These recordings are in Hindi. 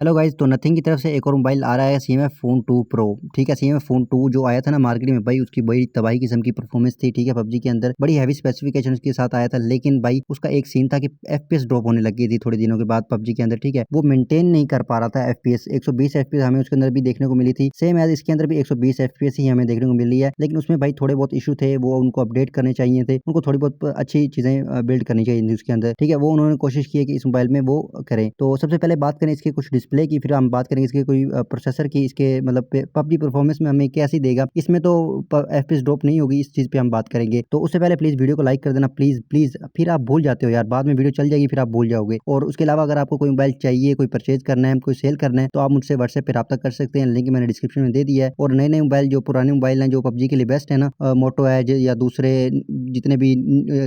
हेलो गाइस, तो नथिंग की तरफ से एक और मोबाइल आ रहा है CMF फ़ोन 2 प्रो। ठीक है, CMF फ़ोन 2 जो आया था ना मार्केट में भाई, उसकी बड़ी तबाही किस्म की परफॉर्मेंस थी। ठीक है, पबजी के अंदर बड़ी हैवी स्पेसिफिकेशन के साथ आया था, लेकिन भाई उसका एक सीन था कि FPS ड्रॉप होने लग गई थी थोड़े दिनों के बाद पबजी के अंदर। ठीक है, वो मेंटेन नहीं कर पा रहा था FPS। 120 FPS हमें उसके अंदर भी देखने को मिली थी, सेम एज इसके अंदर भी 120 FPS ही हमें देखने को मिल रही है। लेकिन उसमें भाई थोड़े बहुत इशू थे, वो उनको अपडेट करने चाहिए थे, उनको थोड़ी बहुत अच्छी चीजें बिल्ड करनी चाहिए थी उसके अंदर। ठीक है, वो उन्होंने कोशिश की है कि इस मोबाइल में वो करें। तो सबसे पहले बात करें इसके कुछ डिस्प्ले की, फिर हम बात करेंगे इसके कोई प्रोसेसर की, इसके मतलब पबजी परफॉर्मेंस में हमें कैसी देगा। इसमें तो FPS ड्रॉप नहीं होगी, इस चीज़ पे हम बात करेंगे। तो उससे पहले प्लीज़ वीडियो को लाइक कर देना, प्लीज़ प्लीज़। फिर आप भूल जाते हो यार, बाद में वीडियो चल जाएगी फिर आप भूल जाओगे। और उसके अलावा अगर आपको कोई मोबाइल चाहिए, कोई परचेज करना है, कोई सेल करना है, तो आप मुझसे व्हाट्सएप पे रब्ता कर सकते हैं, लिंक मैंने डिस्क्रिप्शन में दे दिया है। और नए नए मोबाइल, जो पुराने मोबाइल हैं जो पबजी के लिए बेस्ट है ना, मोटो एज या दूसरे जितने भी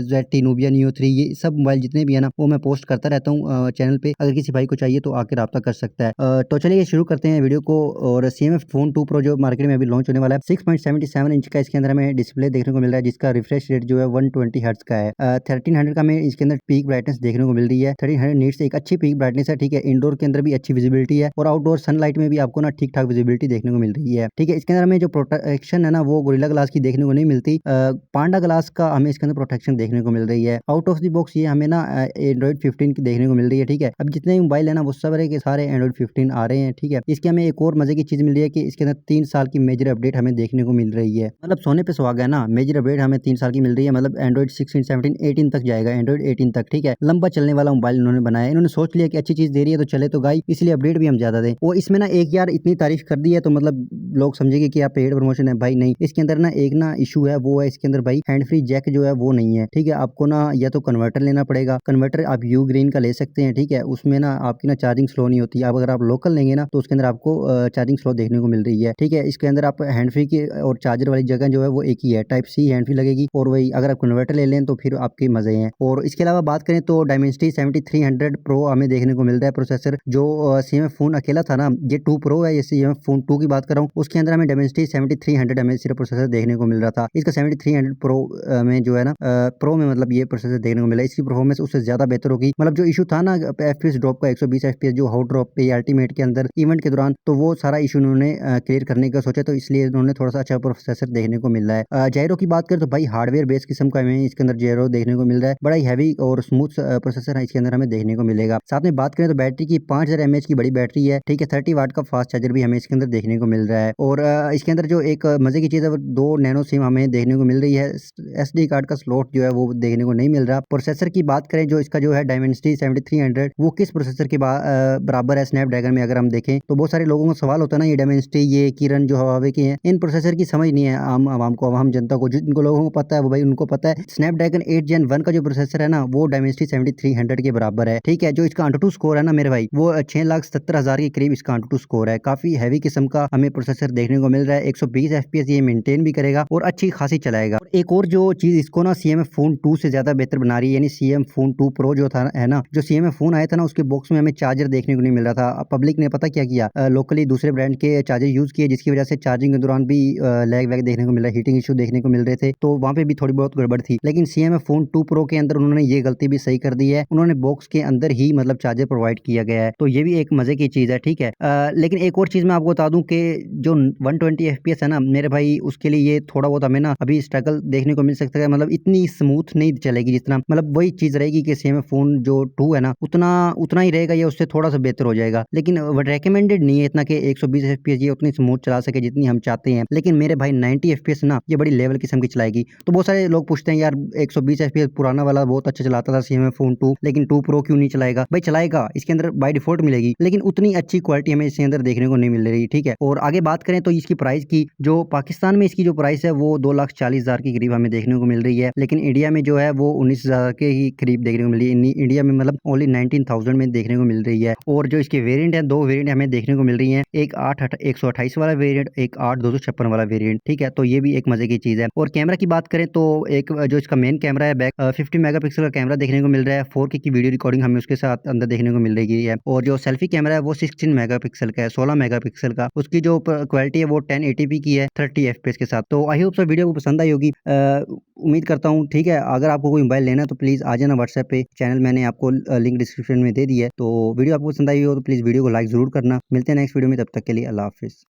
ZT, नूबिया, नियो 3, ये सब मोबाइल जितने भी है ना, वो मैं पोस्ट करता रहता हूँ चैनल पे। अगर किसी भाई को चाहिए तो आके रब्ता कर सकता है। तो चलिए शुरू करते हैं वीडियो को। और CMF फ़ोन 2 प्रो जो मार्केट में अभी लॉन्च होने वाला है, 6.77 इंच का इसके अंदर हमें डिस्प्ले देखने को मिल रहा है, जिसका रिफ्रेश रेट जो है 120 हर्ट्ज का है। 1300 का हमें इसके अंदर पीक ब्राइटनेस देखने को मिल रही है। 1300 नीट्स एक अच्छी पीक ब्राइटनेस है। ठीक है, इंडोर के अंदर भी अच्छी विजिबिलिटी है और आउटडोर सनलाइट में भी आपको ना ठीक ठाक विजिबिलिटी देखने को मिल रही है। ठीक है, इसके अंदर हमें जो प्रोटेक्शन है ना, वो गोरिल्ला ग्लास की देखने को नहीं मिलती, पांडा ग्लास का हमें इसके अंदर प्रोटेक्शन देखने को मिल रही है। आउट ऑफ द बॉक्स ये हमें ना एंड्रॉइड 15 की देखने को मिल रही है। ठीक है, अब जितने भी मोबाइल है ना, वो सारे के सारे एंड्रॉइड 15 आ रहे हैं। ठीक है, इसके हमें एक और मजे की चीज मिल रही है कि इसके अंदर 3 साल की मेजर अपडेट हमें देखने को मिल रही है। मतलब सोने पे सुहागा है ना, मेजर अपडेट हमें 3 साल की मिल रही है। मतलब एंड्रॉइड 16, 17, 18 तक जाएगा, एंड्रॉइड 18 तक। ठीक है, लंबा चलने वाला मोबाइल इन्होंने बनाया है। इन्होंने सोच लिया कि अच्छी चीज दे रही है तो चले तो गाई, इसलिए अपडेट भी हम ज्यादा दें। और इसमें ना एक यार इतनी तारीफ कर दी है तो मतलब लोग समझेंगे कि आप पेड प्रमोशन है। भाई नहीं, इसके अंदर ना एक ना इशू है, वो है इसके अंदर भाई हैंड फ्री जैक जो है वो नहीं है। ठीक है, आपको ना या तो कन्वर्टर लेना पड़ेगा। कन्वर्टर आप यू ग्रीन का ले सकते हैं। ठीक है, उसमें ना आपकी ना चार्जिंग स्लो नहीं होती। अब अगर आप लोकल लेंगे ना तो उसके अंदर आपको चार्जिंग स्लो देखने को मिल रही है। ठीक है, इसके अंदर आप हैंड फ्री की और चार्जर वाली जगह जो है वो एक ही है, टाइप सी हैंड फ्री लगेगी। और वही अगर आप कन्वर्टर ले लें तो फिर आपके मजे हैं। और इसके अलावा बात करें तो डायमेंसिटी 7300 प्रो हमें देखने को मिल रहा है प्रोसेसर। जो CMF फोन अकेला था ना, ये 2 प्रो है, ये CMF फोन 2 की बात कर रहा हूँ, उसके अंदर हमें डायमेंसिटी 7300 हमें सिर्फ प्रोसेसर देखने को मिल रहा था। इसका 7300 प्रो में जो है ना, प्रो में मतलब ये प्रोसेसर देखने को मिला, इसकी परफॉर्मेंस उससे ज्यादा बेहतर होगी। मतलब जो इशू था ना FPS ड्रॉप का, 120 FPS जो हॉट ड्रॉप पे अल्टीमेट के अंदर इवेंट के दौरान, तो वो सारा इशू उन्होंने क्लियर करने का सोचा, तो इसलिए उन्होंने थोड़ा सा अच्छा प्रोसेसर देखने को मिल रहा है। जायरो की बात करें तो भाई हार्डवेयर बेस किस्म का हमें इसके अंदर जायरो देखने को मिल रहा है। बड़ा ही हैवी और स्मूथ प्रोसेसर है इसके अंदर हमें देखने को मिलेगा। साथ में बात करें तो बैटरी की 5000 mAh की बड़ी बैटरी है। ठीक है, 30 वाट का फास्ट चार्जर भी हमें इसके अंदर देखने को मिल रहा है। और इसके अंदर जो एक मजे की चीज़ है, वो 2 नैनो सिम हमें देखने को मिल रही है। SD कार्ड का स्लॉट जो है वो देखने को नहीं मिल रहा। प्रोसेसर की बात करें, जो इसका जो है डायमेंसिटी 7300, वो किस प्रोसेसर के बराबर है स्नैपड्रैगन में, अगर हम देखें तो बहुत सारे लोगों को सवाल होता है ना, ये डायमेंसिटी, ये किरण जो हवावे की हैं, इन प्रोसेसर की समझ नहीं है आम आवाम को, आम जनता को। जिनको लोगों को पता है वो भाई उनको पता है। स्नैपड्रैगन 8 Gen 1 का जो प्रोसेसर है ना, वो डायमेंसिटी 7300 के बराबर है। ठीक है, जो इसका AnTuTu स्कोर है ना मेरे भाई, वो 6,70,000 के करीब इसका AnTuTu स्कोर है। काफी हैवी किस्म का हमें प्रोसेसर देखने को मिल रहा है। 120 FPS ये मेंटेन भी करेगा और अच्छी खासी चलाएगा। और एक और जो चीज इसको ना CMF फोन 2 से ज्यादा बेहतर बना रही है, यानी CMF फोन 2 प्रो जो था है ना, जो CMF फोन आया था ना, उसके बॉक्स में हमें चार्जर देखने को नहीं मिल रहा था। पब्लिक ने पता क्या किया, लोकली दूसरे ब्रांड के चार्जर यूज किए, जिसकी वजह से चार्जिंग के दौरान भी लैग वैग देखने को मिल रहा है, हीटिंग इशू देखने को मिल रहे थे, तो वहाँ पे भी थोड़ी बहुत गड़बड़ थी। लेकिन CMF फोन 2 प्रो के अंदर उन्होंने ये गलती भी सही कर दी है, उन्होंने बॉक्स के अंदर ही मतलब चार्जर प्रोवाइड किया गया है, तो ये भी एक मजे की चीज है। ठीक है, लेकिन एक और चीज मैं आपको बता दूं कि जो 120 FPS है ना मेरे भाई, उसके लिए ये थोड़ा बहुत हमें ना अभी स्ट्रगल देखने को मिल सकता है। मतलब इतनी स्मूथ नहीं चलेगी जितना, मतलब वही चीज रहेगी कि CMF फोन जो 2 है ना, उतना उतना ही रहेगा या उससे थोड़ा सा बेहतर हो जाएगा। लेकिन रेकमेंडेड नहीं है इतना कि 120 FPS ये उतनी स्मूथ चला सके जितनी हम चाहते हैं। लेकिन मेरे भाई 90 FPS ना ये बड़ी लेवल किस्म की चलाएगी। तो बहुत सारे लोग पूछते हैं यार 120 FPS पुराना वाला बहुत अच्छा चलाता था CMF फोन 2, लेकिन 2 प्रो क्यों नहीं चलाएगा? भाई चलाएगा, इसके अंदर बाय डिफॉल्ट मिलेगी, लेकिन उतनी अच्छी क्वालिटी हमें इसके अंदर देखने को नहीं मिल रही। ठीक है, और आगे बात करें तो इसकी प्राइस की, जो पाकिस्तान में इसकी जो प्राइस है वो 2,40,000 के करीब हमें देखने को मिल रही है, लेकिन इंडिया में जो है वो 19,000 के ही करीब देखने को मिल रही है। इंडिया में मतलब ओनली 19,000 में देखने को मिल रही है। और जो इसके वेरिएंट है, 2 वेरिएंट हमें देखने को मिल रही है, एक 128 वाला वेरिएंट, एक 8,256 वाला वेरिएंट। ठीक है, तो ये भी एक मजे की चीज है। और कैमरा की बात करें तो एक जो इसका मेन कैमरा है बैक 50 मेगापिक्सल का कैमरा देखने को मिल रहा है। 4K की वीडियो रिकॉर्डिंग हमें उसके साथ अंदर देखने को मिल रही है। और जो सेल्फी कैमरा है वो 16 मेगापिक्सल का है, 16 मेगापिक्सल का। उसकी जो क्वालिटी है वो 1080p की है, 30 FPS के साथ। तो आई होप सो वीडियो को पसंद आई होगी। उम्मीद करता हूँ, ठीक है। अगर आपको कोई मोबाइल लेना है तो प्लीज़ आ जाना व्हाट्सएप पे, चैनल मैंने आपको लिंक डिस्क्रिप्शन में दे दी है। तो वीडियो आपको पसंद आई हो तो प्लीज़ वीडियो को लाइक ज़रूर करना। मिलते हैं नेक्स्ट वीडियो में, तब तक के लिए अल्लाह हाफ़िज़।